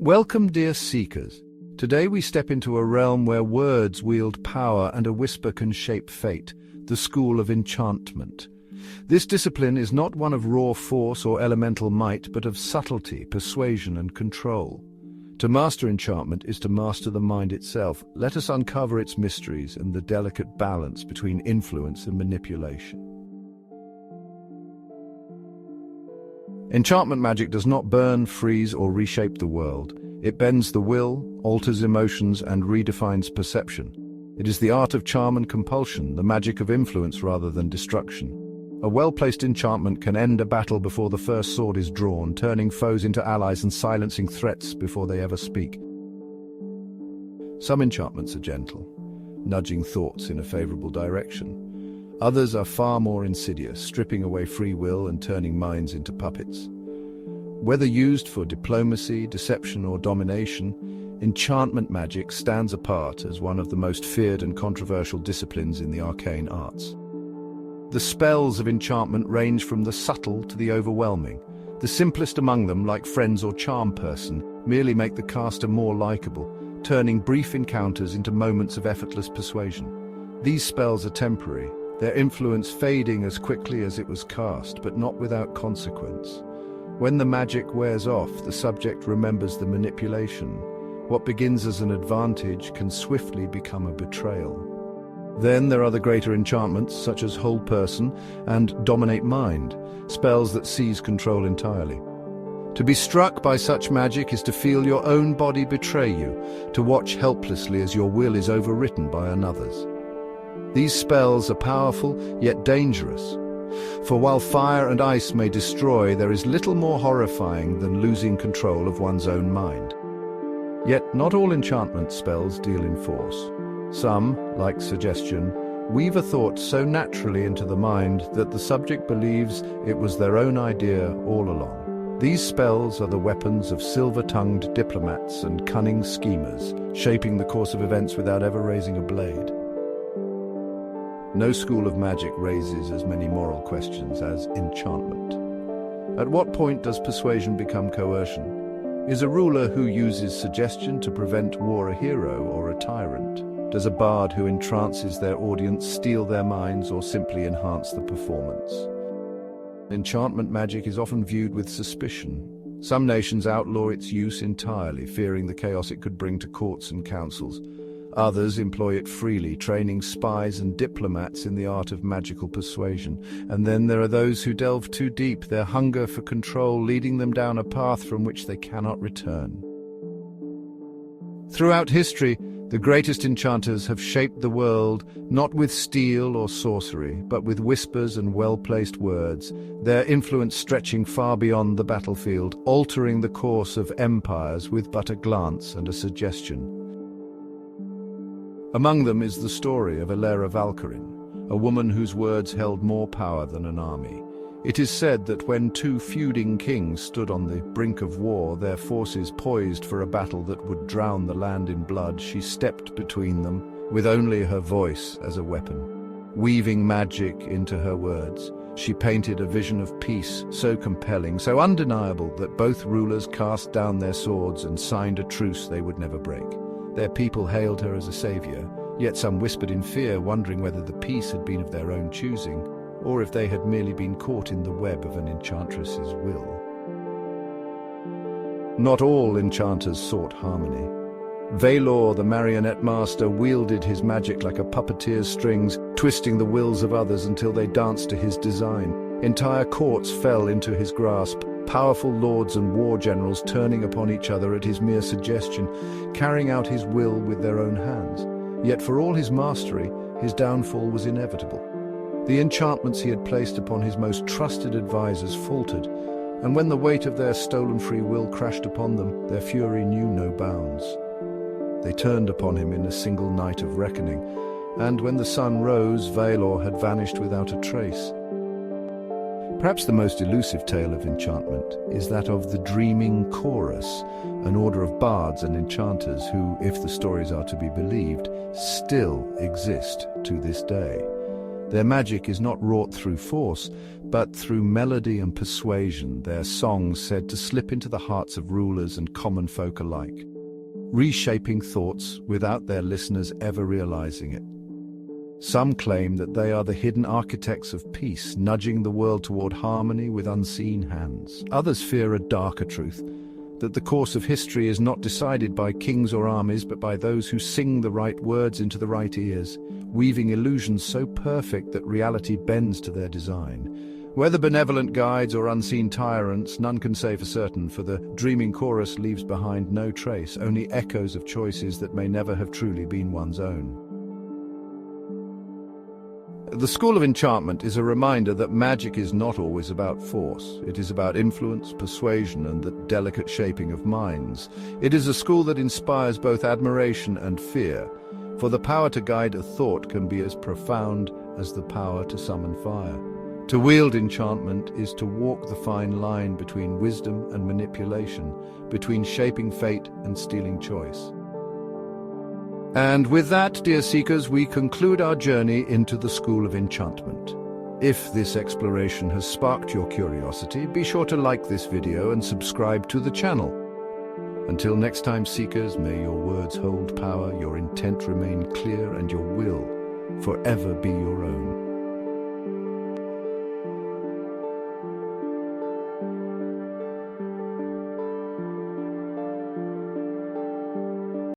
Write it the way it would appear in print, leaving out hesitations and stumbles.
Welcome, dear seekers. Today we step into a realm where words wield power and a whisper can shape fate, the School of Enchantment. This discipline is not one of raw force or elemental might, but of subtlety, persuasion, and control. To master enchantment is to master the mind itself. Let us uncover its mysteries and the delicate balance between influence and manipulation. Enchantment magic does not burn, freeze, or reshape the world. It bends the will, alters emotions, and redefines perception. It is the art of charm and compulsion, the magic of influence rather than destruction. A well-placed enchantment can end a battle before the first sword is drawn, turning foes into allies and silencing threats before they ever speak. Some enchantments are gentle, nudging thoughts in a favorable direction. Others are far more insidious, stripping away free will and turning minds into puppets. Whether used for diplomacy, deception, or domination, enchantment magic stands apart as one of the most feared and controversial disciplines in the arcane arts. The spells of enchantment range from the subtle to the overwhelming. The simplest among them, like friends or charm person, merely make the caster more likable, turning brief encounters into moments of effortless persuasion. These spells are temporary, their influence fading as quickly as it was cast, but not without consequence. When the magic wears off, the subject remembers the manipulation. What begins as an advantage can swiftly become a betrayal. Then there are the greater enchantments, such as hold person and dominate mind, spells that seize control entirely. To be struck by such magic is to feel your own body betray you, to watch helplessly as your will is overwritten by another's. These spells are powerful, yet dangerous. For while fire and ice may destroy, there is little more horrifying than losing control of one's own mind. Yet not all enchantment spells deal in force. Some, like suggestion, weave a thought so naturally into the mind that the subject believes it was their own idea all along. These spells are the weapons of silver-tongued diplomats and cunning schemers, shaping the course of events without ever raising a blade. No school of magic raises as many moral questions as enchantment. At what point does persuasion become coercion? Is a ruler who uses suggestion to prevent war a hero or a tyrant? Does a bard who entrances their audience steal their minds or simply enhance the performance? Enchantment magic is often viewed with suspicion. Some nations outlaw its use entirely, fearing the chaos it could bring to courts and councils. Others employ it freely, training spies and diplomats in the art of magical persuasion. And then there are those who delve too deep, their hunger for control leading them down a path from which they cannot return. Throughout history, the greatest enchanters have shaped the world, not with steel or sorcery, but with whispers and well-placed words, their influence stretching far beyond the battlefield, altering the course of empires with but a glance and a suggestion. Among them is the story of Elera Valkyrin, a woman whose words held more power than an army. It is said that when two feuding kings stood on the brink of war, their forces poised for a battle that would drown the land in blood, she stepped between them, with only her voice as a weapon. Weaving magic into her words, she painted a vision of peace so compelling, so undeniable that both rulers cast down their swords and signed a truce they would never break. Their people hailed her as a savior, yet some whispered in fear, wondering whether the peace had been of their own choosing, or if they had merely been caught in the web of an enchantress's will. Not all enchanters sought harmony. Valor, the marionette master, wielded his magic like a puppeteer's strings, twisting the wills of others until they danced to his design. Entire courts fell into his grasp, powerful lords and war generals turning upon each other at his mere suggestion, carrying out his will with their own hands. Yet for all his mastery, his downfall was inevitable. The enchantments he had placed upon his most trusted advisors faltered, and when the weight of their stolen free will crashed upon them, their fury knew no bounds. They turned upon him in a single night of reckoning, and when the sun rose, Valor had vanished without a trace. Perhaps the most elusive tale of enchantment is that of the Dreaming Chorus, an order of bards and enchanters who, if the stories are to be believed, still exist to this day. Their magic is not wrought through force, but through melody and persuasion, their songs said to slip into the hearts of rulers and common folk alike, reshaping thoughts without their listeners ever realizing it. Some claim that they are the hidden architects of peace, nudging the world toward harmony with unseen hands. Others fear a darker truth, that the course of history is not decided by kings or armies, but by those who sing the right words into the right ears, weaving illusions so perfect that reality bends to their design. Whether benevolent guides or unseen tyrants, none can say for certain, for the dreaming chorus leaves behind no trace, only echoes of choices that may never have truly been one's own. The School of Enchantment is a reminder that magic is not always about force. It is about influence, persuasion, and the delicate shaping of minds. It is a school that inspires both admiration and fear, for the power to guide a thought can be as profound as the power to summon fire. To wield enchantment is to walk the fine line between wisdom and manipulation, between shaping fate and stealing choice. And with that, dear seekers, we conclude our journey into the School of Enchantment. If this exploration has sparked your curiosity, be sure to like this video and subscribe to the channel. Until next time, seekers, may your words hold power, your intent remain clear, and your will forever be your own.